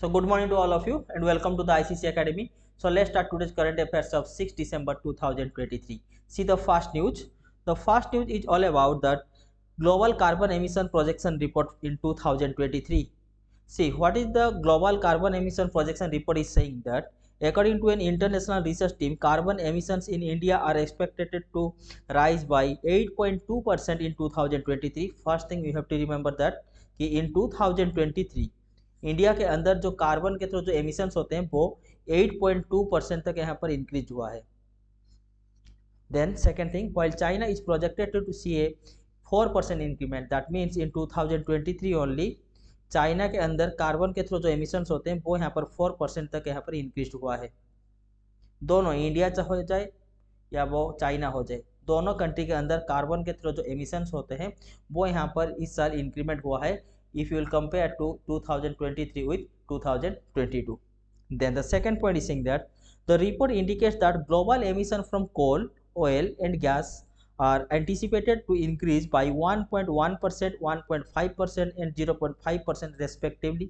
So good morning to all of you and welcome to the ICC Academy. So let's start today's current affairs of 6 December 2023. See the first news. The first news is all about the global carbon emission projection report in 2023. See what is the global carbon emission projection report is saying that according to an international research team, carbon emissions in India are expected to rise by 8.2% in 2023. First thing you have to remember that in 2023 India के अंदर जो carbon के through जो emissions होते हैं वो 8.2% तक यहाँ पर इंक्रीज हुआ है। Then second thing, while China is projected to see a 4% increment, that means in 2023 only China के अंदर कार्बन के थ्रू जो एमिशंस होते हैं वो यहाँ पर 4% तक यहाँ पर इंक्रीज हुआ है। दोनों इंडिया हो जाए या वो चाइना हो जाए, दोनों कंट्री के अंदर कार्बन के थ्रू जो एमिशंस होते हैं वो यहाँ पर इस साल इंक्रीमेंट हुआ है if you will compare to 2023 with 2022. Then the second point is saying that the report indicates that global emission from coal, oil and gas are anticipated to increase by 1.1%, 1.5% and 0.5% respectively.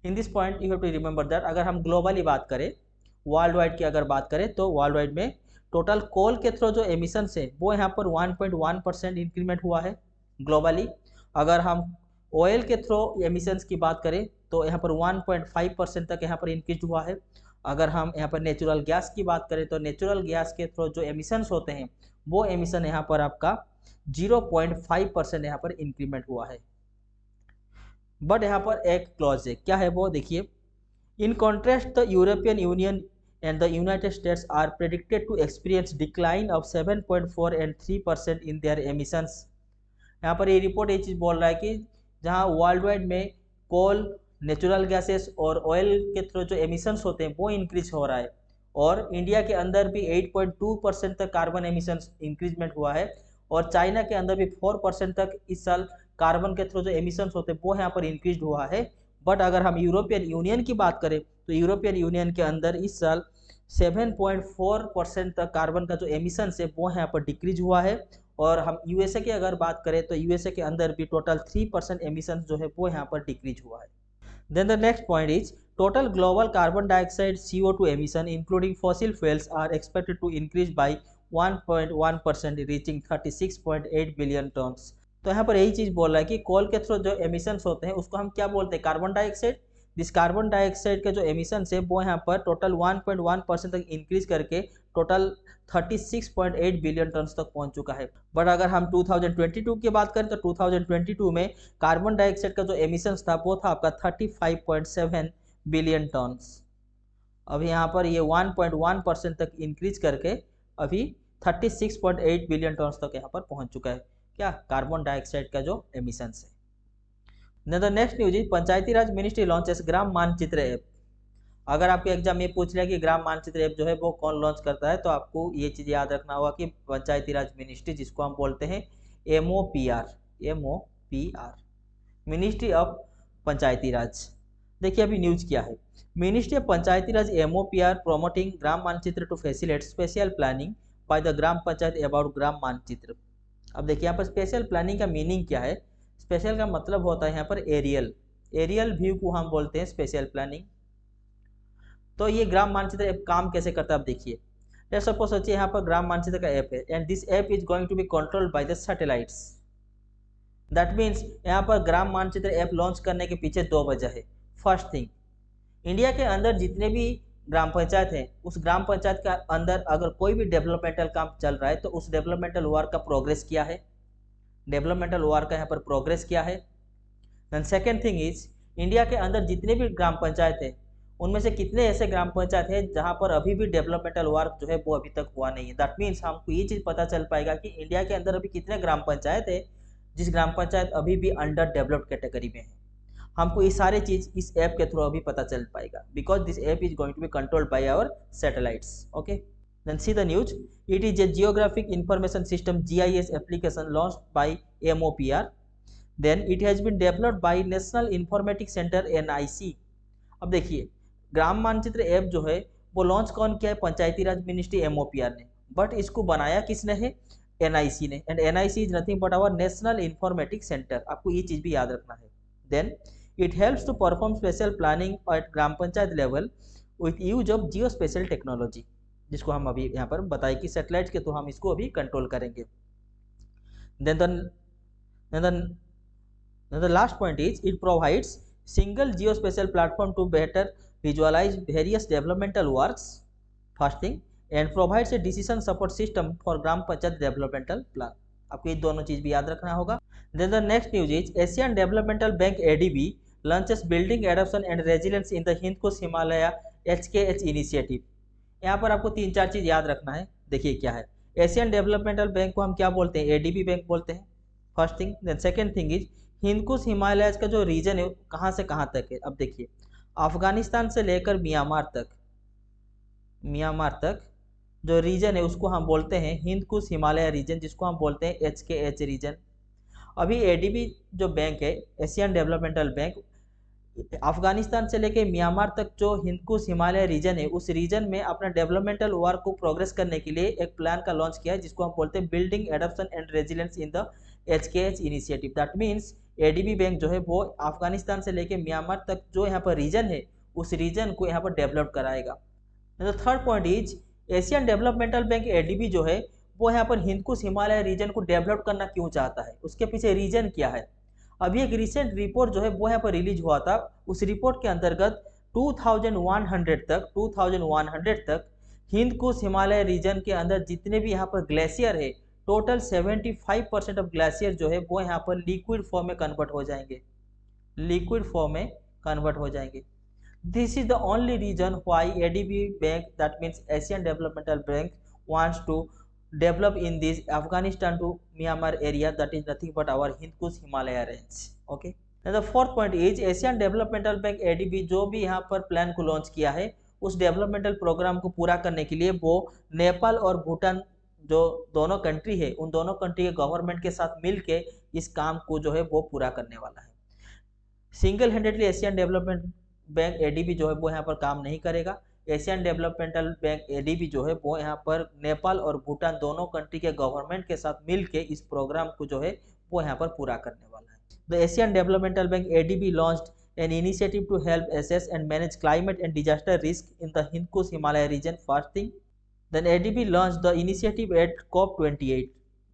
In this point you have to remember that अगर हम globally बात करें, world wide की अगर बात करें तो world wide में टोटल कोल के थ्रू जो एमिशन है वो यहाँ पर 1.1% इंक्रीमेंट हुआ है ग्लोबली। अगर हम ऑयल के थ्रू एमिशंस की बात करें तो यहाँ पर 1.5% तक यहाँ पर इंक्रीज हुआ है। अगर हम यहाँ पर नेचुरल गैस की बात करें तो नेचुरल गैस के थ्रू जो एमिशंस होते हैं वो एमिशन यहाँ पर आपका 0.5% यहाँ पर इंक्रीमेंट हुआ है। बट यहाँ पर एक क्लॉज है, क्या है वो देखिए, in contrast the European union and the United States are predicted to experience decline of 7.4 and 3% in their emissions. यहाँ पर ये रिपोर्ट ये चीज़ बोल रहा है कि जहाँ वर्ल्ड वाइड में कोल, नेचुरल गैसेस और ऑयल के थ्रू जो एमिशंस होते हैं वो इंक्रीज हो रहा है और इंडिया के अंदर भी 8.2% तक कार्बन एमिशंस इंक्रीजमेंट हुआ है और चाइना के अंदर भी 4% तक इस साल कार्बन के थ्रू जो एमिशंस होते हैं वो यहाँ पर इंक्रीज हुआ है। बट अगर हम यूरोपियन यूनियन की बात करें तो यूरोपियन यूनियन के अंदर इस साल 7.4% तक कार्बन का जो एमिशंस है वो यहाँ पर डिक्रीज हुआ है और हम यूएसए की अगर बात करें तो यूएसए के अंदर भी टोटल 3% एमिशंस जो है वो यहाँ पर डिक्रीज हुआ है। Then the next point is total global carbon dioxide CO2 emission including fossil fuels are expected to increase by 1.1% reaching 36.8 billion tons. तो यहाँ पर यही चीज़ बोल रहा है कि कोल के थ्रू जो एमिशंस होते हैं उसको हम क्या बोलते हैं, carbon dioxide. This carbon dioxide के जो एमिशन है वो यहाँ पर टोटल 1.1% तक इंक्रीज करके टोटल 36.8 बिलियन टन तक पहुँच चुका है। बट अगर हम 2022 की बात करें तो 2022 में कार्बन डाइऑक्साइड का जो एमिशन था वो था आपका 35.7 बिलियन टन। अभी यहाँ पर ये 1.1% तक इंक्रीज करके अभी 36.8 बिलियन टन तक यहाँ पर पहुँच चुका है, क्या, कार्बन डाइऑक्साइड का जो एमिशन है। The next news is Panchayati Raj ministry launches Gram Manchitra app. अगर आपके एग्जाम में पूछ लिया कि ग्राम मानचित्र ऐप जो है वो कौन लॉन्च करता है तो आपको ये चीज़ याद रखना होगा कि पंचायती राज मिनिस्ट्री, जिसको हम बोलते हैं MOPR, ministry of Panchayati Raj. देखिए अभी न्यूज क्या है, ministry of Panchayati Raj MOPR promoting Gram Manchitra to facilitate spatial planning by the Gram Panchayat about Gram Manchitra. अब देखिए यहाँ पर स्पेशल प्लानिंग का मीनिंग क्या है। स्पेशल का मतलब होता है यहाँ पर एरियल व्यू को हम बोलते हैं स्पेशल प्लानिंग। तो ये ग्राम मानचित्र ऐप काम कैसे करता है आप देखिए। लेट्स सपोज सोचिए यहाँ पर ग्राम मानचित्र का ऐप है and this app is going to be controlled by the satellites. That means यहाँ पर ग्राम मानचित्र ऐप लॉन्च करने के पीछे दो वजह है। फर्स्ट थिंग, इंडिया के अंदर जितने भी ग्राम पंचायत है उस ग्राम पंचायत के अंदर अगर कोई भी डेवलपमेंटल काम चल रहा है तो उस डेवलपमेंटल वर्क का प्रोग्रेस क्या है, डेवलपमेंटल वर्क का यहाँ पर प्रोग्रेस क्या है। Then second thing is, India के अंदर जितने भी ग्राम पंचायत है उनमें से कितने ऐसे ग्राम पंचायत है जहाँ पर अभी भी डेवलपमेंटल वर्क जो है वो अभी तक हुआ नहीं है। दैट मीन्स हमको ये चीज़ पता चल पाएगा कि इंडिया के अंदर अभी कितने ग्राम पंचायत है जिस ग्राम पंचायत अभी भी अंडर डेवलप्ड कैटेगरी में है। हमको ये सारे चीज़ इस ऐप के थ्रू अभी पता चल पाएगा because this app is going to be controlled by our satellites. Okay, then see the news. It is a geographic information system GIS application launched by MOPR. Then it has been developed by National Informatics Center NIC. अब देखिए ग्राम Manchitra app जो है वो launch कौन किया है, Panchayati Raj ministry MOPR ने, but इसको बनाया किसने है, NIC ने। And NIC is nothing but our national informatics centre. आपको ये चीज़ भी याद रखना है। Then It helps to perform special planning at gram panchayat level with use of geospatial technology, जिसको हम अभी यहाँ पर बताएं कि सैटेलाइट के थ्रू हम इसको अभी कंट्रोल करेंगे। Then the last point is it provides single geospatial platform to better visualize various developmental works, first thing, and provides a decision support system for gram panchayat developmental plan. आपको ये दोनों चीज भी याद रखना होगा। Then the next news is Asian Developmental Bank ADB launches building adoption and resilience in the Hind Kush Himalaya HKH initiative. यहाँ पर आपको 3-4 चीज याद रखना है। देखिए क्या है, एशियन डेवलपमेंटल बैंक को हम क्या बोलते हैं, एडीबी बैंक बोलते हैं, first thing. Then second thing is Hindu Kush Himalayas का जो रीजन है कहाँ से कहाँ तक है। अब देखिए अफगानिस्तान से लेकर म्यांमार तक जो रीजन है उसको हम बोलते हैं हिंद कुश हिमालय रीजन, जिसको हम बोलते हैं HKH रीजन। अभी एडीबी जो बैंक है, एशियन डेवलपमेंटल बैंक, अफगानिस्तान से लेकर म्यांमार तक जो हिंद कुश हिमालय रीजन है उस रीजन में अपना डेवलपमेंटल वर्क को प्रोग्रेस करने के लिए एक प्लान का लॉन्च किया है, जिसको हम बोलते हैं building adoption and resilience in the HKH initiative. That means ADB bank जो है वो अफगानिस्तान से लेकर म्यांमार तक जो यहाँ पर रीजन है उस रीजन को यहाँ पर डेवलप कराएगा। Third point is Asian developmental bank ADB जो है वो यहाँ पर हिंद कुश हिमालय रीजन को डेवलप करना क्यों चाहता है, उसके पीछे रीजन क्या है। अभी एक रिसेंट रिपोर्ट जो है वो यहाँ पर रिलीज हुआ था, उस रिपोर्ट के अंतर्गत 2100 तक हिंद कुश हिमालय रीजन के अंदर जितने भी यहाँ पर ग्लेशियर है, टोटल 75% ऑफ ग्लेशियर जो है वो यहाँ पर लिक्विड फॉर्म में कन्वर्ट हो जाएंगे। This is the only reason why ADB bank, that means Asian developmental bank, wants to develop in this Afghanistan to Myanmar area, that is nothing but our Hind Kush Himalaya range. Okay. And the fourth point is Asian Developmental Bank ADB जो भी यहाँ पर plan को launch किया है उस developmental programme को पूरा करने के लिए वो नेपाल और भूटान जो दोनों कंट्री है उन दोनों कंट्री के गवर्नमेंट के साथ मिलके इस काम को जो है वो पूरा करने वाला है। Single handedly Asian development bank ADB जो है वो यहाँ पर काम नहीं करेगा। एशियन डेवलपमेंटल बैंक एडीबी जो है वो यहाँ पर नेपाल और भूटान दोनों कंट्री के गवर्नमेंट के साथ मिलके इस प्रोग्राम को जो है वो यहाँ पर पूरा करने वाला है। The Asian developmental bank ADB launched an initiative to help assess and manage climate and disaster risk in the Hindu Kush Himalaya region, first thing. Then ADB launch the initiative at COP28,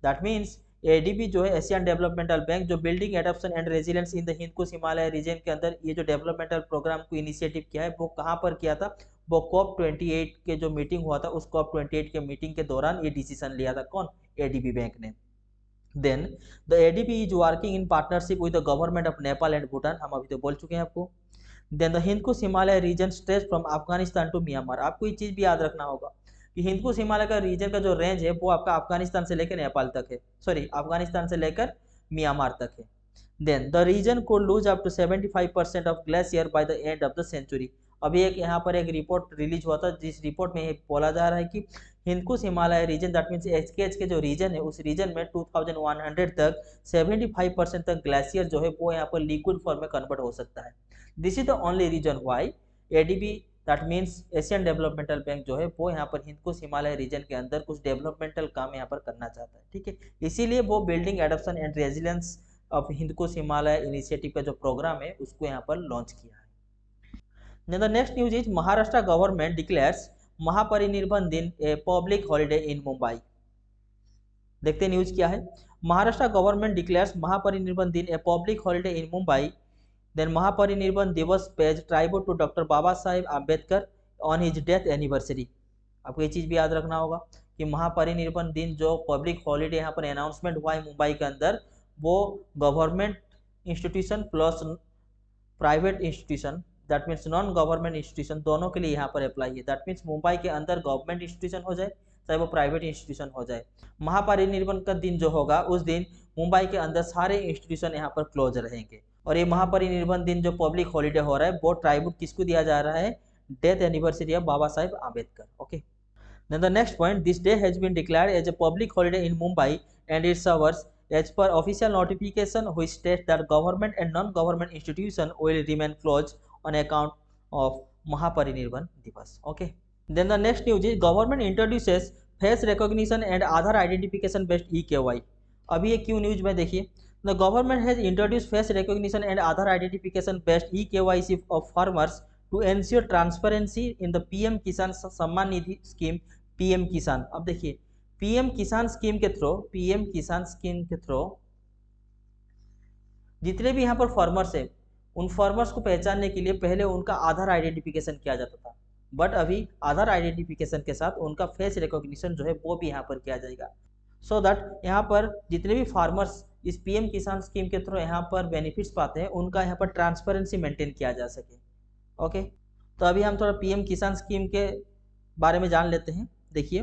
that means ADB जो है Asian developmental bank जो building adoption and resilience in the Hindu Kush Himalaya region के अंदर ये जो developmental programme को initiative किया है वो कहाँ पर किया था, वो COP28 के जो मीटिंग हुआ था उस COP28 के मीटिंग के दौरान ये डिसीजन लिया था। कौन, एडीबी बैंक ने। Then the ADB is working in partnership with the government of Nepal and Bhutan, हम अभी तो बोल चुके हैं आपको। Then the Hindu Kush Himalaya region stretch from Afghanistan to Myanmar, आपको ये चीज भी याद रखना होगा कि हिंद कुश हिमालय का रीजन का जो रेंज है वो आपका अफगानिस्तान से लेकर नेपाल तक है, अफगानिस्तान से लेकर म्यांमार तक है। देन द रीजन को lose up to 75% of glacier by the end of the century. अभी यहाँ पर एक रिपोर्ट रिलीज हुआ था जिस रिपोर्ट में बोला जा रहा है कि Hindu Kush Himalaya region, that means HKH के जो रीजन है उस रीजन में 2100 तक 75% तक ग्लेशियर जो है वो यहाँ पर लिक्विड फॉर्म में कन्वर्ट हो सकता है। This is the only reason why ADB, that means Asian developmental bank जो है वो यहाँ पर हिंद कुश हिमालय रीजन के अंदर कुछ डेवलपमेंटल काम यहाँ पर करना चाहता है। ठीक है, इसीलिए वो building adoption and resilience of Hind Kush Himalaya initiative का जो प्रोग्राम है उसको यहाँ पर लॉन्च किया है। Then the next news is Maharashtra government declares Mahaparinirvan Din a public holiday in Mumbai. देखते हैं न्यूज क्या है। Maharashtra government declares Mahaparinirvan Din a public holiday in Mumbai. Then Mahaparinirvan Diwas pays tribute to doctor Baba Saheb Ambedkar on his death anniversary. आपको ये चीज भी याद रखना होगा कि महापरिनिर्वाण दिन जो पब्लिक हॉलिडे यहाँ पर अनाउंसमेंट हुआ है मुंबई के अंदर, वो government institution plus private institution, that means non government institution दोनों के लिए यहाँ पर अप्लाई है। दैट मीन्स मुंबई के अंदर गवर्नमेंट इंस्टीट्यूशन हो जाए चाहे वो प्राइवेट इंस्टीट्यूशन हो जाए, महापरिनिर्वाण का दिन जो होगा उस दिन मुंबई के अंदर सारे इंस्टीट्यूशन यहाँ पर क्लोज रहेंगे। और ये महापरिनिर्वाण दिन जो पब्लिक हॉलिडे हो रहा है वो ट्राइब्यूट किसको दिया जा रहा है, death anniversary of Baba Saheb Ambedkar. Okay, then the next point, this day has been declared as a public holiday in Mumbai and it's ours as per official notification which states that government and non-government institution will remain closed on account of Mahaparinirvan Divas. Okay. Then the next news is government introduces face recognition and Aadhaar identification based eKYC. अभी ये क्यों news में देखिए, The government has introduced face recognition and Aadhaar identification based eKYC of farmers to ensure transparency in the PM किसान Samman Nidhi scheme PM किसान। अब देखिए PM किसान स्कीम के थ्रू जितने भी यहाँ पर फार्मर्स है उन फार्मर्स को पहचानने के लिए पहले उनका आधार आइडेंटिफिकेशन किया जाता था, बट अभी आधार आइडेंटिफिकेशन के साथ उनका फेस रिकॉग्निशन जो है वो भी यहाँ पर किया जाएगा, सो दैट यहाँ पर जितने भी फार्मर्स इस पीएम किसान स्कीम के थ्रू यहाँ पर बेनिफिट्स पाते हैं उनका यहाँ पर ट्रांसपेरेंसी मेंटेन किया जा सके। ओके, तो अभी हम थोड़ा पीएम किसान स्कीम के बारे में जान लेते हैं। देखिए,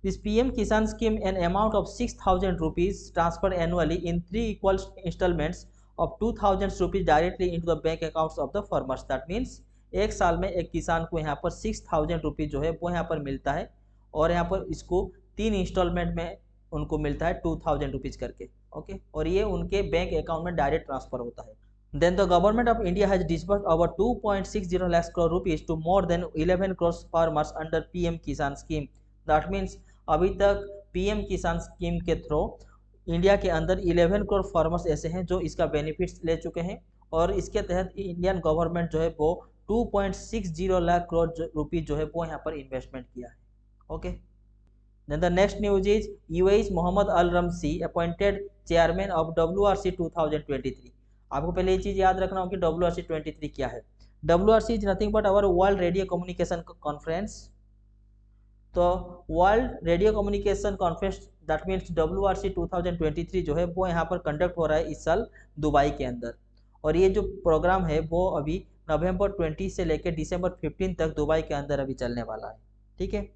this PM Kisan scheme an amount of 6,000 rupees transfer annually in 3 equal installments of 2,000 rupees directly into the bank accounts of the farmers. That means एक साल में एक किसान को यहाँ पर 6,000 रुपीज जो है वो यहाँ पर मिलता है और यहाँ पर इसको 3 इंस्टॉलमेंट में उनको मिलता है 2,000 रुपीज करके। ओके, और ये उनके बैंक अकाउंट में डायरेक्ट ट्रांसफर होता है। Then the government of India has disbursed over 2.60 lakh crore rupees to more than 11 crore farmers under PM Kisan scheme. That means अभी तक पीएम किसान स्कीम के थ्रू इंडिया के अंदर 11 करोड़ फार्मर्स ऐसे हैं जो इसका बेनिफिट्स ले चुके हैं और इसके तहत इंडियन गवर्नमेंट जो है वो 2.60 लाख करोड़ रुपीज जो है वो यहाँ पर इन्वेस्टमेंट किया है। Okay, then the next news is UAE Mohammed Al Ramsi appointed chairman of WRC 2023। आपको पहले ये चीज याद रखना होगी WRC 23 क्या है। WRC is nothing but our world radio communication conference. तो world radio communication conference that means WRC 2023 जो है वो यहाँ पर कंडक्ट हो रहा है इस साल दुबई के अंदर, और ये जो प्रोग्राम है वो अभी नवंबर 20 से लेकर दिसंबर 15 तक दुबई के अंदर अभी चलने वाला है। ठीक है,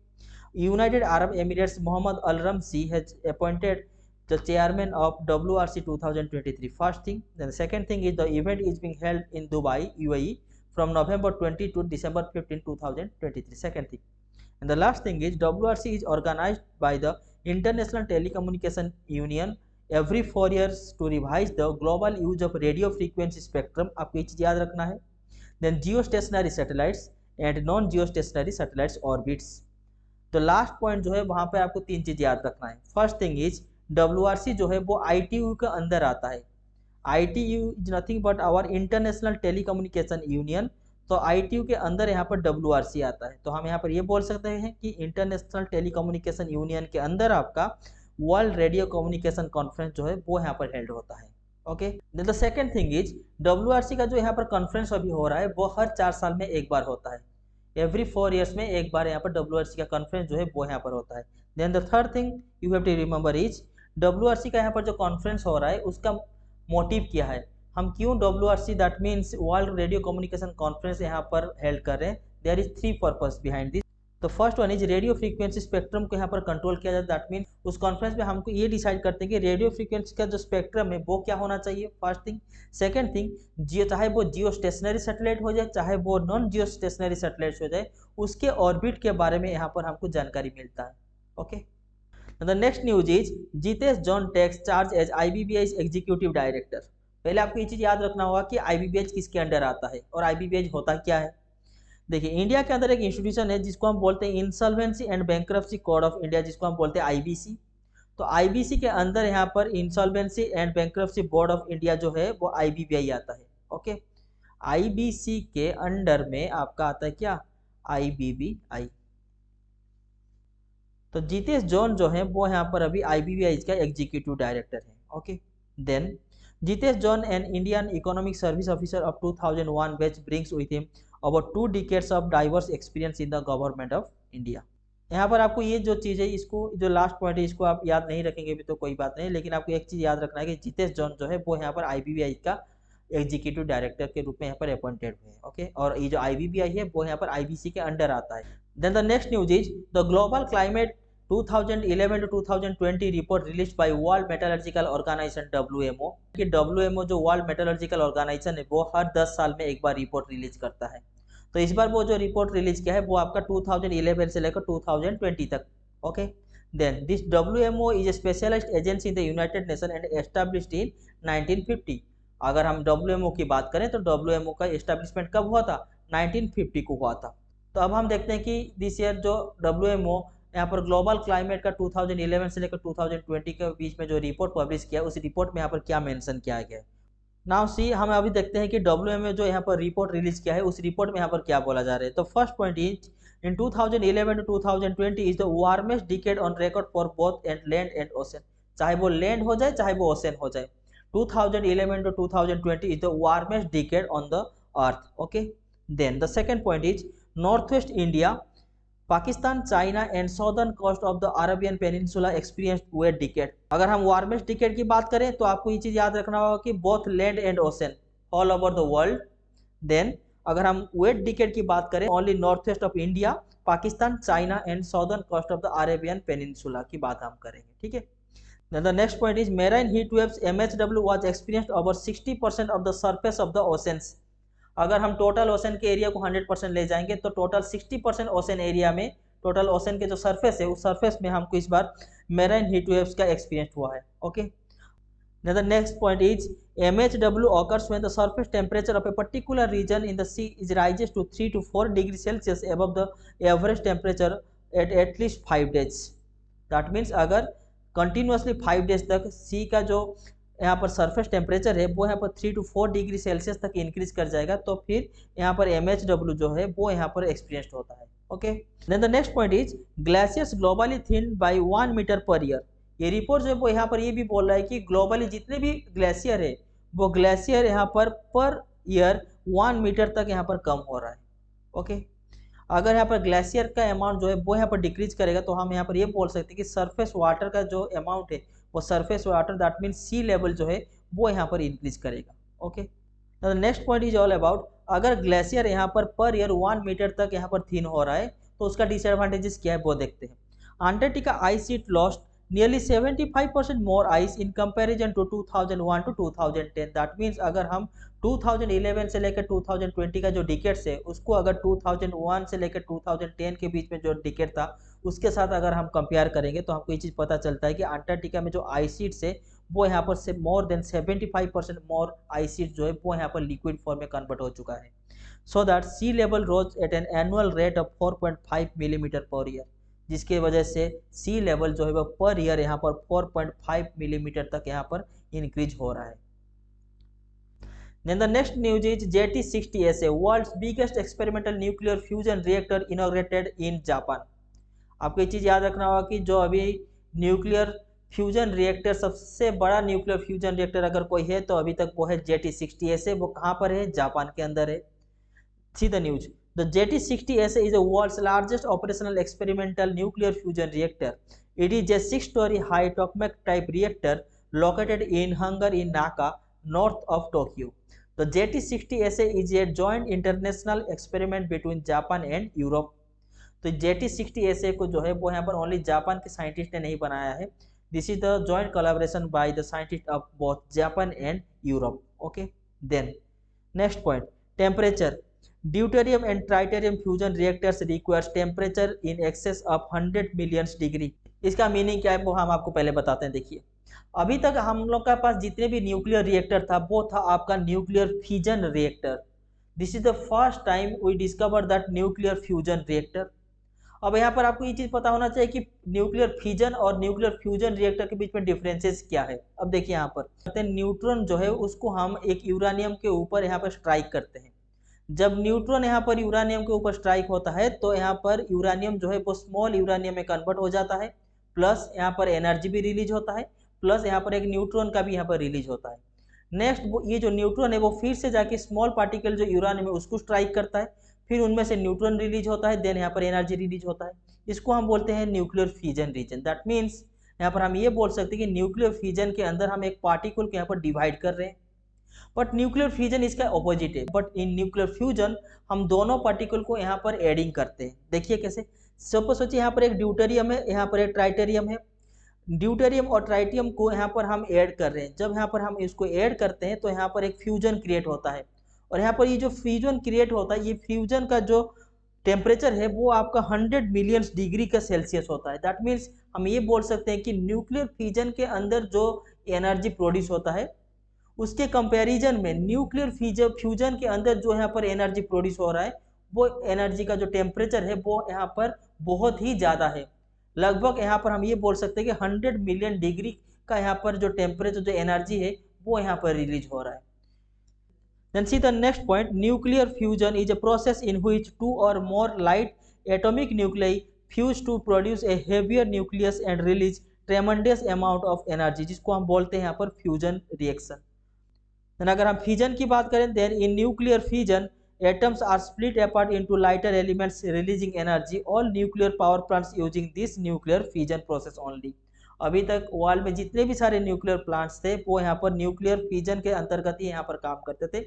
United Arab Emirates Mohammed Al Ramsi has appointed the chairman of WRC 2023। First thing. Then second thing is the event is being held in Dubai UAE from November 20 to December 15 2023। Second thing. And the last thing is WRC is organized by the International Telecommunication Union every 4 years to revise the global use of radio frequency spectrum। आपको ये चीज याद रखना है। Then geostationary satellites and non-geostationary satellites orbits। तो last point जो है वहां पे आपको 3 चीज याद रखना है। फर्स्ट थिंग इज WRC जो है वो ITU के अंदर आता है। ITU is nothing but our international telecommunication union. तो ITU के अंदर यहाँ पर WRC आता है, तो हम यहाँ पर ये बोल सकते हैं कि इंटरनेशनल टेलीकम्युनिकेशन यूनियन के अंदर आपका वर्ल्ड रेडियो कम्युनिकेशन कॉन्फ्रेंस जो है वो यहाँ पर हेल्ड होता है। Okay, the second thing is WRC का जो यहाँ पर कॉन्फ्रेंस अभी हो रहा है वो हर 4 साल में एक बार होता है। एवरी 4 ईयर्स में एक बार यहाँ पर WRC का कॉन्फ्रेंस जो है वो यहाँ पर होता है। Then the third thing you have to remember is WRC का यहाँ पर जो कॉन्फ्रेंस हो रहा है उसका मोटिव क्या है, हम क्यों WRC that means world radio communication conference यहाँ पर हेल्ड कर रहे हैं। There is 3 purpose behind this. तो first one is radio frequency spectrum को यहाँ पर कंट्रोल किया जाता है। दैट मीन उस कॉन्फ्रेंस में हमको ये डिसाइड करते हैं कि रेडियो फ्रीक्वेंसी का जो स्पेक्ट्रम है वो क्या होना चाहिए। First thing. सेकंड थिंग, चाहे वो जियो स्टेशनरी सैटेलाइट हो जाए चाहे वो नॉन जियो स्टेशनरी सैटेलाइट हो जाए, उसके ऑर्बिट के बारे में यहाँ पर हमको जानकारी मिलता है। Okay, the next news is Jitesh John takes charge as IBBI executive director. पहले आपको ये चीज याद रखना होगा कि IBBI किसके अंडर आता है और IBBI होता क्या है। देखिए, इंडिया के अंदर एक इंस्टीट्यूशन है जिसको हम बोलते हैं insolvency and bankruptcy code of India, जिसको हम बोलते हैं IBC। तो IBC के अंदर यहाँ पर insolvency and bankruptcy board of India जो है वो IBBI आता है। ओके, IBC के अंडर में आपका आता है क्या, IBBI। तो जितेश जॉन जो है वो यहाँ पर अभी IBBI का एग्जीक्यूटिव डायरेक्टर है। Okay, then Jitesh John, an Indian economic service officer of 2001 batch, brings with him over 2 decades of diverse experience in the government of India। यहाँ पर आपको ये जो चीज़ है, इसको जो लास्ट पॉइंट है इसको आप याद नहीं रखेंगे भी तो कोई बात नहीं, लेकिन आपको एक चीज़ याद रखना है कि जितेश जॉन जो है वो यहाँ पर IBBI का एग्जीक्यूटिव डायरेक्टर के रूप में यहाँ पर अपॉइंटेड हुए हैं। ओके, और ये जो IBBI है वो यहाँ पर IBC के अंडर आता है। Then the next news is the global climate 2011 to 2020 report release by world metallurgical organisation WMO। कि WMO जो वर्ल्ड मेटलर्जिकल ऑर्गेनाइजेशन है वो हर 10 साल में एक बार रिपोर्ट रिलीज करता है। तो इस बार वो जो रिपोर्ट रिलीज किया है वो आपका 2011 से लेकर 2020 तक। Okay, then this WMO is a specialised agency in the United Nation and established in 1950। अगर हम WMO की बात करें तो WMO का एस्टैब्लिशमेंट कब हुआ था, 1950 को हुआ था। तो अब हम देखते हैं कि दिस ईयर जो WMO यहाँ पर ग्लोबल क्लाइमेट का 2011 से लेकर 2020 के बीच में जो रिपोर्ट पब्लिश किया उस रिपोर्ट में यहाँ पर क्या मेंशन किया गया है। नाउ सी हम अभी देखते हैं कि WMO जो यहाँ पर रिपोर्ट रिलीज किया है उस रिपोर्ट में यहाँ पर क्या बोला जा रहा है। तो first point is in 2011 to 2020 is the warmest decade on record for both and land and ocean, चाहे वो लैंड हो जाए चाहे वो ओशन हो जाए। 2011 to 2020 is the warmest decade on the earth. Okay, then the second point is northwest India, Pakistan, China and southern coast of the Arabian peninsula experienced wet decade. अगर हम वार्मेस्ट डिकेड की बात करें तो आपको ये चीज याद रखना होगा कि both land and ocean all over the world. Then अगर हम वेट डिकेड की बात करें only north west of India, Pakistan, China and southern coast of the Arabian peninsula की बात हम करेंगे। ठीक है, then the next point is marine heat waves MHW was experienced over 60% of the surface of the oceans। अगर हम total ocean के area को 100% ले जाएंगे तो टोटल 60% ओशन एरिया में, टोटल ओशन के जो सरफेस है उस सरफेस में हमको इस बार मेराइन हीट वेव्स का एक्सपीरियंस हुआ है। Okay, now the next point is MHW occurs when the surface temperature of a particular region in the sea is rises to 3 to 4 degrees Celsius above the average temperature at least 5 days। that means अगर continuously 5 days तक सी का जो यहाँ पर surface temperature है वो यहाँ पर 3 to 4 डिग्री सेल्सियस तक इंक्रीज कर जाएगा तो फिर यहाँ पर MHW जो है वो यहाँ पर एक्सपीरियंस्ड होता है। Okay, then the next point is glaciers globally thin by 1 metre per year. ये रिपोर्ट जो है वो यहाँ पर ये भी बोल रहा है कि ग्लोबली जितने भी ग्लेशियर है वो ग्लेशियर यहाँ पर ईयर 1 मीटर तक यहाँ पर कम हो रहा है। ओके, अगर यहाँ पर ग्लेशियर का अमाउंट जो है वो यहाँ पर डिक्रीज करेगा तो हम यहाँ पर ये बोल सकते हैं कि सरफेस वाटर का जो अमाउंट है वो surface water that mean sea level जो है वो यहाँ पर इंक्रीज करेगा। Okay, next point is all about अगर ग्लेशियर यहाँ पर ईयर 1 मीटर तक यहाँ पर थिन हो रहा है तो उसका डिसएडवांटेजेस क्या है वो देखते हैं। Antarctica ice sheet lost nearly 75% more ice in comparison to 2001 to 2010। That means अगर हम 2011 से लेकर 2020 का जो डिकेट्स है उसको अगर 2001 से लेकर 2010 के बीच में जो डिकेट था उसके साथ अगर हम कंपेयर करेंगे तो हमको ये चीज़ पता चलता है कि अंटार्कटिका में जो आइस शीट्स है वो यहाँ पर से more than 75% more ice sheet जो है वो यहाँ पर लिक्विड फॉर्म में कन्वर्ट हो चुका है। So that sea level rose at an annual rate of 4.5 millimetre per year, जिसके वजह से सी लेवल जो है वो पर ईयर यहाँ पर 4.5 मिलीमीटर तक यहाँ पर इंक्रीज हो रहा है। Then the next news is JT60SA, world's biggest experimental nuclear fusion reactor inaugurated in Japan। आपको ये चीज़ याद रखना होगा कि जो अभी न्यूक्लियर फ्यूजन रिएक्टर सबसे बड़ा न्यूक्लियर फ्यूजन रिएक्टर अगर कोई है तो अभी तक वो है JT60SA। वो कहाँ पर है? जापान के अंदर है। See the news, the JT60SA is the world's largest operational experimental nuclear fusion reactor। It is a 6-story high tokamak type reactor located in Hangar in Naka, north of Tokyo। The JT60SA is a joint international experiment between Japan and Europe। तो JT60SA को जो है वो यहाँ पर only Japan के scientist ने नहीं बनाया है। This is the joint collaboration by the scientist of both Japan and Europe. Okay, then next point temperature. Deuterium and tritium fusion reactors requires temperature in excess of 100 million degree. इसका meaning क्या है वो हम आपको पहले बताते हैं। देखिए, अभी तक हम लोग के पास जितने भी न्यूक्लियर रिएक्टर था वो था आपका nuclear fusion reactor. This is the first time we discover that nuclear fusion reactor. अब यहाँ पर आपको ये चीज़ पता होना चाहिए कि न्यूक्लियर फिजन और न्यूक्लियर फ्यूजन रिएक्टर के बीच में डिफरेंसेस क्या है। अब देखिए यहाँ पर न्यूट्रॉन जो है उसको हम एक यूरानियम के ऊपर यहाँ पर स्ट्राइक करते हैं। जब न्यूट्रॉन यहाँ पर यूरानियम के ऊपर स्ट्राइक होता है तो यहाँ पर यूरानियम जो है वो स्मॉल यूरानियम में कन्वर्ट हो जाता है, प्लस यहाँ पर एनर्जी भी रिलीज होता है, प्लस यहाँ पर एक न्यूट्रॉन का भी यहाँ पर रिलीज होता है। नेक्स्ट ये जो न्यूट्रॉन है वो फिर से जाके स्मॉल पार्टिकल जो यूरानियम है उसको स्ट्राइक करता है, फिर उनमें से न्यूट्रॉन रिलीज होता है, देन यहाँ पर एनर्जी रिलीज होता है। इसको हम बोलते हैं nuclear fusion region. That means यहाँ पर हम ये बोल सकते हैं कि न्यूक्लियर फ्यूजन के अंदर हम एक पार्टिकल को यहाँ पर डिवाइड कर रहे हैं, बट न्यूक्लियर फ्यूजन इसका ऑपोजिट है। बट इन न्यूक्लियर फ्यूजन हम दोनों पार्टिकल को यहाँ पर एडिंग करते हैं। देखिए कैसे, सपोज सोचिए यहाँ पर एक ड्यूटेरियम है, यहाँ पर एक ट्राइटेरियम है। ड्यूटेरियम और ट्राइटियम को यहाँ पर हम ऐड कर रहे हैं। जब यहाँ पर हम इसको ऐड करते हैं तो यहाँ पर एक फ्यूजन क्रिएट होता है, और यहाँ पर ये जो फ्यूजन क्रिएट होता है, ये फ्यूजन का जो टेम्परेचर है वो आपका 100 मिलियन डिग्री का सेल्सियस होता है। दैट मीन्स हम ये बोल सकते हैं कि न्यूक्लियर फ्यूजन के अंदर जो एनर्जी प्रोड्यूस होता है उसके कंपैरिजन में न्यूक्लियर फ्यूजन के अंदर जो यहाँ पर एनर्जी प्रोड्यूस हो रहा है वो एनर्जी का जो टेम्परेचर है वो यहाँ पर बहुत ही ज़्यादा है। लगभग यहाँ पर हम ये बोल सकते हैं कि 100 मिलियन डिग्री का यहाँ पर जो टेम्परेचर, जो एनर्जी है वो यहाँ पर रिलीज हो रहा है। Then see the next point, nuclear fusion is a process in which two or more light atomic nuclei fuse to produce a heavier nucleus and release tremendous amount of energy, जिसको हम बोलते हैं यहाँ पर fusion reaction. then अगर हम fusion की बात करें, then in nuclear fusion atoms are split apart into lighter elements releasing energy. All nuclear power plants using this nuclear fusion process only. अभी तक वर्ल्ड में जितने भी सारे न्यूक्लियर प्लांट्स थे वो यहाँ पर न्यूक्लियर फ्यूजन के अंतर्गत ही यहाँ पर काम करते थे।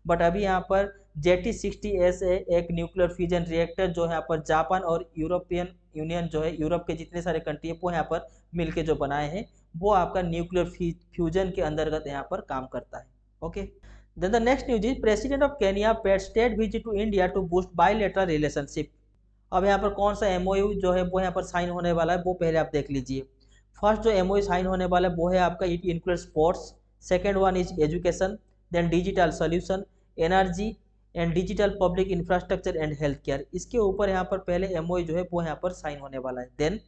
बट अभी यहाँ पर JT60S एक न्यूक्लियर फ्यूजन रिएक्टर जो यहाँ पर जापान और यूरोपियन यूनियन जो है, यूरोप के जितने सारे कंट्री है वो यहाँ पर मिलके जो बनाए हैं, वो आपका न्यूक्लियर फ्यूजन के अंतर्गत यहाँ पर काम करता है। Okay, then the next news is president of Kenya paid state visit to India to boost bilateral relationship. अब यहाँ पर कौन सा MOU जो है वो यहाँ पर साइन होने वाला है वो पहले आप देख लीजिए। फर्स्ट जो MOU साइन होने वाला है वो है आपका it include sports, second one is education, then digital solution, energy and digital public infrastructure and health care. इसके ऊपर यहाँ पर पहले MOU जो है वो यहाँ पर साइन होने वाला है। Then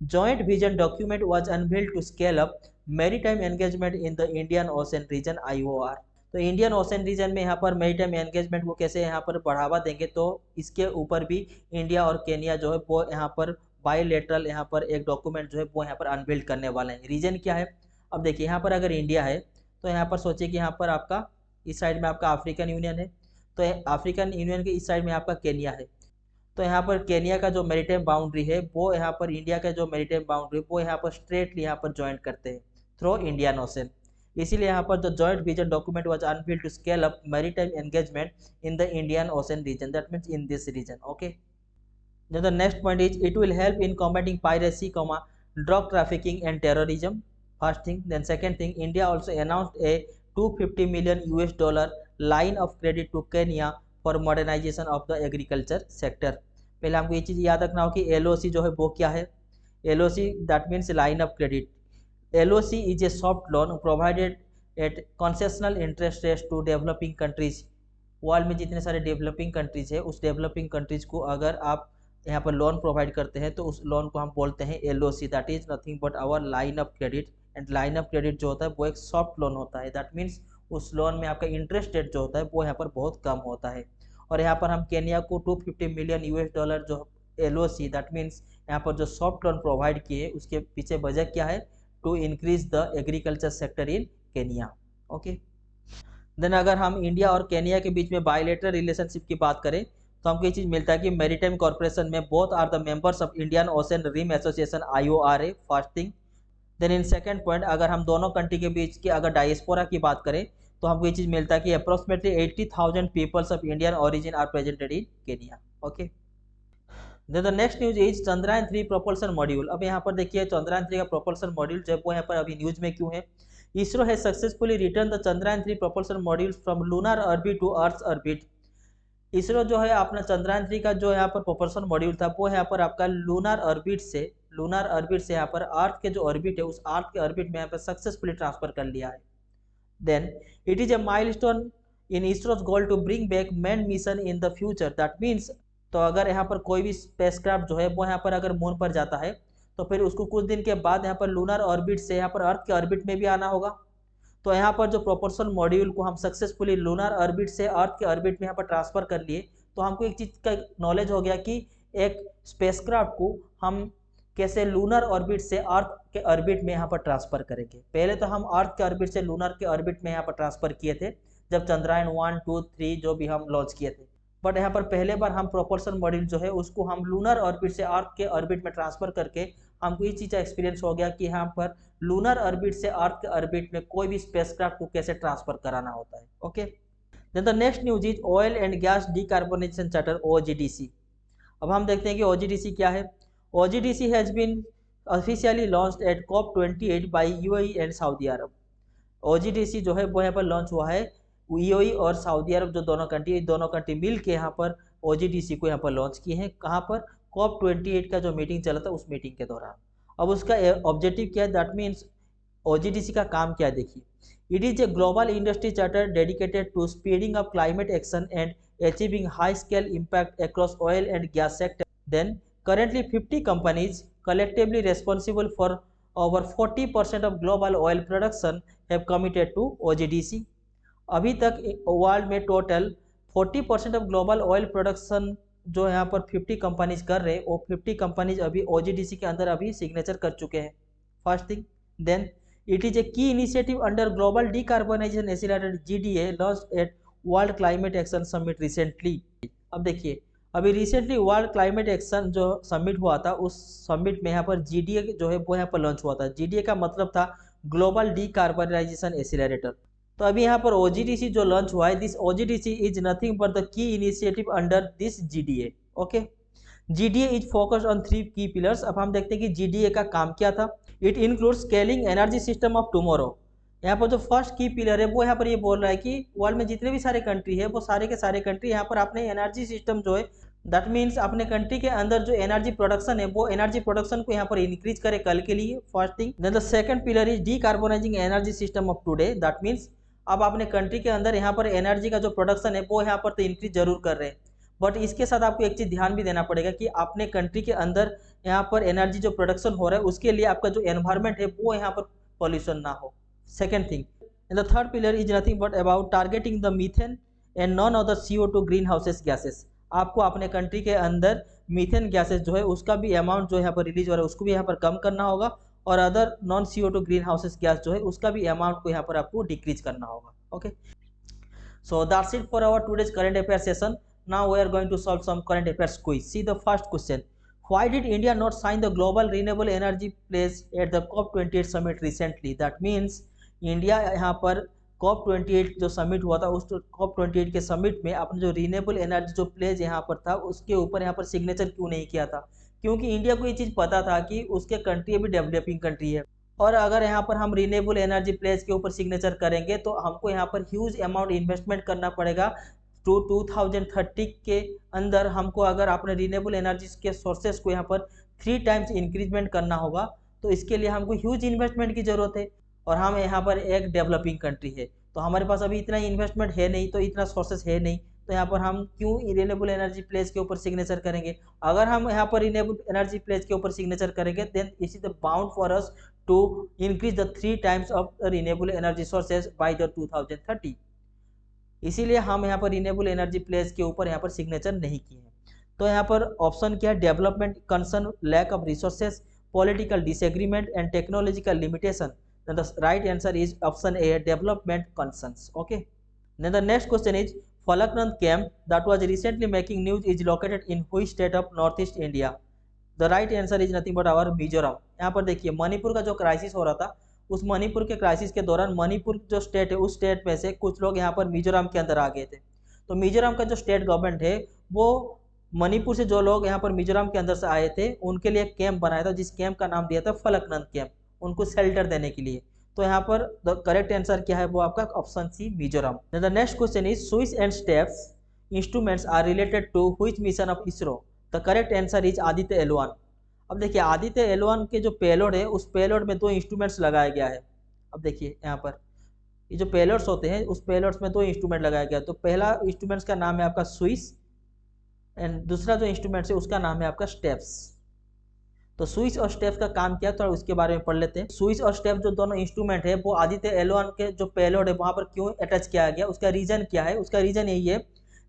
joint vision document was unveiled to scale up maritime engagement in the Indian ocean region IOR। तो इंडियन ओशन रीजन में यहाँ पर मैरीटाइम एंगेजमेंट को कैसे यहाँ पर बढ़ावा देंगे, तो इसके ऊपर भी इंडिया और केनिया जो है वो यहाँ पर बायलैटरल यहाँ पर एक डॉक्यूमेंट जो है वो यहाँ पर अनवील्ड करने वाले हैं। रीजन क्या है, अब देखिए यहाँ पर अगर इंडिया है तो यहाँ पर सोचिए कि यहाँ पर आपका इस साइड में आपका अफ्रीकन यूनियन है, तो अफ्रीकन यूनियन के इस साइड में आपका केनिया है। तो यहाँ पर केनिया का जो मैरीटाइम बाउंड्री है वो यहाँ पर इंडिया का जो मैरीटाइम बाउंड्री वो यहाँ पर स्ट्रेटली यहाँ पर ज्वाइंट करते हैं थ्रू इंडियन ओशन। इसीलिए यहाँ पर जो joint vision document was unveiled to scale up maritime engagement in the Indian ocean region, that means in this region. Okay, then the next point is it will help in combating piracy, drug trafficking and terrorism. First thing. Then second thing, India also announced a $250 million line of credit to Kenya for modernization of the agriculture sector. पहले हमको ये चीज़ याद रखना हो कि LOC जो है वो क्या है। LOC that means line of credit. LOC is a soft loan provided at concessional interest rates to developing countries. World में जितने सारे डेवलपिंग कंट्रीज है उस डेवलपिंग कंट्रीज को अगर आप यहाँ पर लोन प्रोवाइड करते हैं तो उस लोन को हम बोलते हैं LOC, that is nothing but our line of credit. And line of credit जो होता है वो एक सॉफ्ट लोन होता है, दैट मीन्स उस लोन में आपका इंटरेस्ट रेट जो होता है वो यहाँ पर बहुत कम होता है। और यहाँ पर हम केनिया को $250 मिलियन जो LOC, दैट मीन्स यहाँ पर जो सॉफ्ट लोन प्रोवाइड किए उसके पीछे वजह क्या है, to increase the agriculture sector in Kenya. Okay, then अगर हम इंडिया और केनिया के बीच में बायलैटरल रिलेशनशिप की बात करें तो हमको ये चीज़ मिलता है कि मैरीटाइम कॉर्पोरेशन में both are the members of Indian ocean rim association IORA, first thing. Then in second point अगर हम दोनों कंट्री के बीच की अगर डायस्पोरा की बात करें तो हमको ये चीज़ मिलता है कि approximately 80,000 peoples of Indian origin are presented in Kenya. Okay, then the next news is Chandrayaan 3 propulsion module. अब यहाँ पर देखिए चंद्रयान 3 का प्रोपल्सन मॉड्यूल जो है वो यहाँ पर अभी न्यूज में क्यों है। ISRO has successfully returned the Chandrayaan 3 propulsion modules from lunar orbit to Earth's orbit. ISRO जो है अपना चंद्रयान 3 का जो यहाँ पर प्रोपल्सन मॉड्यूल था वो यहाँ पर आपका लूनर ऑर्बिट से यहाँ पर अर्थ के जो ऑर्बिट है उस अर्थ के ऑर्बिट में यहाँ पर सक्सेसफुली ट्रांसफर कर लिया है। Then it is a milestone in ISRO's goal to bring back man mission in the future, that means तो अगर यहाँ पर कोई भी स्पेसक्राफ्ट जो है वो यहाँ पर अगर मून पर जाता है तो फिर उसको कुछ दिन के बाद यहाँ पर लूनर ऑर्बिट से यहाँ पर अर्थ के ऑर्बिट में भी आना होगा। तो यहाँ पर जो प्रोपल्सन मॉड्यूल को हम सक्सेसफुली लूनर ऑर्बिट से अर्थ के ऑर्बिट में यहाँ पर ट्रांसफर कर लिए, तो हमको एक चीज़ का नॉलेज हो गया कि एक स्पेसक्राफ्ट को हम कैसे लूनर ऑर्बिट से अर्थ के ऑर्बिट में यहाँ पर ट्रांसफर करेंगे। पहले तो हम अर्थ के ऑर्बिट से लूनर के ऑर्बिट में यहाँ पर ट्रांसफर किए थे जब चंद्रयान 1, 2, 3 जो भी हम लॉन्च किए थे, बट यहाँ पर पहले बार हम प्रोपल्सन मॉड्यूल जो है उसको हम लूनर ऑर्बिट से अर्थ के ऑर्बिट में ट्रांसफर करके हमको इस चीज़ का एक्सपीरियंस हो गया कि यहाँ पर लूनर ऑर्बिट से अर्थ के ऑर्बिट में कोई भी स्पेसक्राफ्ट को कैसे ट्रांसफर कराना होता है। Okay, then the next news is oil and gas decarbonisation charter OGDC। अब हम देखते हैं कि OGDC क्या है। OGDC has been officially launched at COP28 by UAE and Saudi Arab. OGDC जो है वो यहाँ पर लॉन्च हुआ है UAE और सऊदी अरब जो दोनों कंट्री मिल के यहाँ पर OGDC को यहाँ पर लॉन्च किए हैं। कहाँ पर, COP28 का जो मीटिंग चला था उस मीटिंग के दौरान। अब उसका ऑब्जेक्टिव क्या है, दैट मीन्स OGDC का काम क्या है देखिए। It is a global industry charter dedicated to speeding up climate action and achieving high scale impact across oil and gas sector. Then currently 50 companies collectively responsible for over 40% of global oil production have committed to OGDC. अभी तक world में total 40% of global oil production जो यहाँ पर 50 companies कर रहे हैं, वो 50 कंपनीज अभी OGDC के अंदर अभी सिग्नेचर कर चुके हैं। First thing, then it is a key initiative under global decarbonisation accelerator GDA launched at world climate action summit recently. अब देखिए, अभी रिसेंटली वर्ल्ड क्लाइमेट एक्शन जो समिट हुआ था, उस समिट में यहाँ पर GDA जो है वो यहाँ पर लॉन्च हुआ था। GDA का मतलब था ग्लोबल डिकार्बोनाइजेशन एक्सीलरेटर। तो अभी यहाँ पर OGDC जो लॉन्च हुआ है, this OGDC is nothing but the key initiative under this GDA। Okay, GDA is focused on 3 की पिलर्स। अब हम देखते हैं कि GDA का काम क्या था। It includes scaling energy system of tomorrow. यहाँ पर जो फर्स्ट की पिलर है वो यहाँ पर ये बोल रहा है कि वर्ल्ड में जितने भी सारे कंट्री है, वो सारे के सारे कंट्री यहाँ पर अपने एनर्जी सिस्टम जो है, दैट मीन्स अपने कंट्री के अंदर जो एनर्जी प्रोडक्शन है, वो एनर्जी प्रोडक्शन को यहाँ पर इंक्रीज करे कल के लिए। First thing, then the second pillar is decarbonising energy system of today. That means अब अपने कंट्री के अंदर यहाँ पर एनर्जी का जो प्रोडक्शन है वो यहाँ पर तो इंक्रीज जरूर कर रहे हैं, बट इसके साथ आपको एक चीज़ ध्यान भी देना पड़ेगा कि अपने कंट्री के अंदर यहाँ पर एनर्जी जो प्रोडक्शन हो रहा है, उसके लिए आपका जो एनवायरनमेंट है वो यहाँ पर पॉल्यूशन ना हो। Second thing, and the third pillar is nothing but about targeting the methane and none other CO2 green houses gases. आपको अपने कंट्री के अंदर मीथेन गैसेस जो है उसका भी अमाउंट जो यहाँ पर रिलीज हो रहा है उसको भी यहाँ पर कम करना होगा, और other non CO2 green houses gas जो है उसका भी अमाउंट को यहाँ पर आपको डिक्रीज करना होगा। Okay, so that's it for our today's current affair session. Now we are going to solve some current affairs quiz. See the first question. Why did India not sign the Global Renewable Energy Pledge at the COP28 summit recently? That means India यहाँ पर COP28 जो summit हुआ था, उस COP28 के summit में अपने जो रिन्यूएबल एनर्जी जो प्लेज यहाँ पर था उसके ऊपर यहाँ पर सिग्नेचर क्यों नहीं किया था? क्योंकि इंडिया को ये चीज़ पता था कि उसके कंट्री अभी डेवलपिंग कंट्री है, और अगर यहाँ पर हम रिन्यूएबल एनर्जी प्लेज के ऊपर सिग्नेचर करेंगे तो हमको यहाँ पर ह्यूज अमाउंट इन्वेस्टमेंट करना पड़ेगा। टू 2030 के अंदर हमको अगर अपने रिन्यूएबल एनर्जी के सोर्सेस को यहाँ पर 3 टाइम्स इंक्रीजमेंट करना होगा, तो इसके लिए हमको ह्यूज इन्वेस्टमेंट की ज़रूरत है, और हम यहाँ पर एक डेवलपिंग कंट्री है, तो हमारे पास अभी इतना इन्वेस्टमेंट है नहीं, तो इतना सोर्सेस है नहीं, तो यहाँ पर हम क्यों रिन्यूएबल एनर्जी प्लेज के ऊपर सिग्नेचर करेंगे? अगर हम यहाँ पर रिन्यूएबल एनर्जी प्लेज के ऊपर सिग्नेचर करेंगे, then it is the bound for us to increase the 3 times of renewable energy sources by the 2030। इसीलिए हम यहाँ पर रिन्यूएबल एनर्जी प्लेज के ऊपर यहाँ पर सिग्नेचर नहीं किए हैं। तो यहाँ पर ऑप्शन क्या है? Development concern, lack of resources, political disagreement and technological limitation. The right answer is option A, development concerns. Okay, then the next question is Falkanand camp that was recently making news is located in which state of north east India? The right answer is nothing but our Mizoram. यहाँ पर देखिए, मणिपुर का जो crisis हो रहा था, उस मणिपुर के क्राइसिस के दौरान मणिपुर जो स्टेट है, उस स्टेट में से कुछ लोग यहाँ पर मिजोरम के अंदर आ गए थे। तो मिजोरम का जो स्टेट गवर्नमेंट है, वो मणिपुर से जो लोग यहाँ पर मिजोरम के अंदर से आए थे उनके लिए एक कैंप बनाया था, जिस कैंप का नाम दिया था फलकनंद कैंप, उनको शेल्टर देने के लिए। तो यहाँ पर द करेक्ट आंसर क्या है? वो आपका option C, Mizoram. The next question is switch and steps instruments are related to which mission of ISRO? The correct answer is Aditya L1। अब देखिए, आदित्य L1 के जो पेलोड है, उस पेलोड में 2 इंस्ट्रूमेंट्स लगाया गया है। अब देखिए यहाँ पर ये जो पेलोड्स होते हैं, उस पेलोड्स में 2 इंस्ट्रूमेंट लगाया गया। तो पहला इंस्ट्रूमेंट्स का नाम है आपका स्विच, एंड दूसरा जो इंस्ट्रूमेंट्स है उसका नाम है आपका स्टेप्स। तो स्विच और स्टेप्स का काम क्या है, तो उसके बारे में पढ़ लेते हैं। स्विच और स्टेप्स जो दोनों इंस्ट्रूमेंट है, वो आदित्य L1 के जो पेलोड है वहाँ पर क्यों अटैच किया गया, उसका रीजन क्या है? उसका रीजन यही है,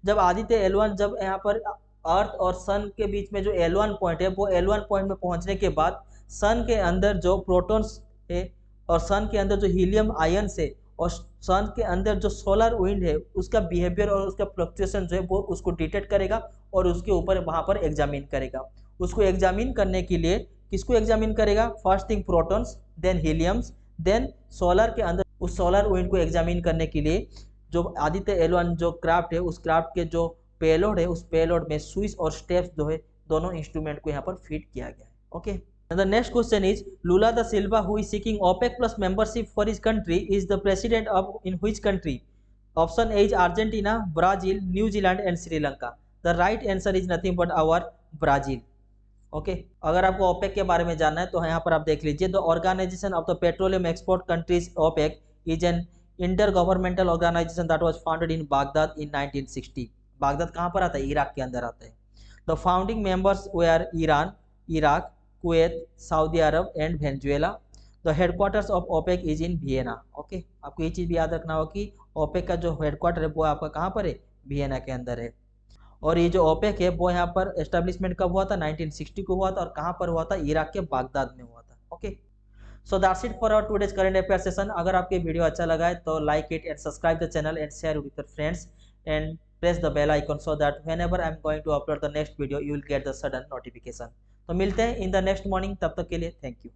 जब आदित्य L1 जब यहाँ पर अर्थ और सन के बीच में जो L1 पॉइंट है, वो L1 पॉइंट में पहुंचने के बाद सन के अंदर जो प्रोटॉन्स है और सन के अंदर जो हीलियम आयन्स है और सन के अंदर जो सोलर विंड है, उसका बिहेवियर और उसका फ्लक्चुएशन जो है वो उसको डिटेक्ट करेगा और उसके ऊपर वहाँ पर एग्जामिन करेगा। उसको एग्जामिन करने के लिए किसको एग्जामिन करेगा? First thing protons, then heliums, then solar के अंदर उस सोलर विंड को एग्जामिन करने के लिए जो आदित्य L1 जो क्राफ्ट है, उस क्राफ्ट के जो पेलोड है, उस पेलोड में स्विच और स्टेप्स जो है दोनों इंस्ट्रूमेंट को यहाँ पर फिट किया गया है। Okay, the next question is Lula da Silva who is seeking OPEC plus membership for his country is the president of in which country? Option A is Argentina, Brazil, New Zealand and Sri Lanka. The right answer is nothing but our Brazil. Okay, अगर आपको OPEC के बारे में जानना है तो यहाँ पर आप देख लीजिए, the organisation of the petroleum export countries OPEC is an intergovernmental organisation that was founded in Baghdad in 1960। Baghdad कहाँ पर आता है? इराक के अंदर आता है। The founding members were Iran, Iraq, Kuwait, Saudi Arab and Venezuela. The headquarters of OPEC is in Vienna. Okay, आपको ये चीज़ भी याद रखना होगा कि ओपेक का जो हेडक्वार्टर है वो आपका कहाँ पर है, वियना के अंदर है। और ये जो ओपेक है वो यहाँ पर एस्टेब्लिशमेंट कब हुआ था, 1960 को हुआ था, और कहाँ पर हुआ था, इराक के बागदाद में हुआ था। Okay, so that's it for our today's current affair session. अगर आपको वीडियो अच्छा लगा है तो like it and subscribe the channel and share with your friends and press the bell icon so that whenever I am going to upload the next video you will get the sudden notification. तो मिलते हैं in the next morning, तब तक के लिए thank you.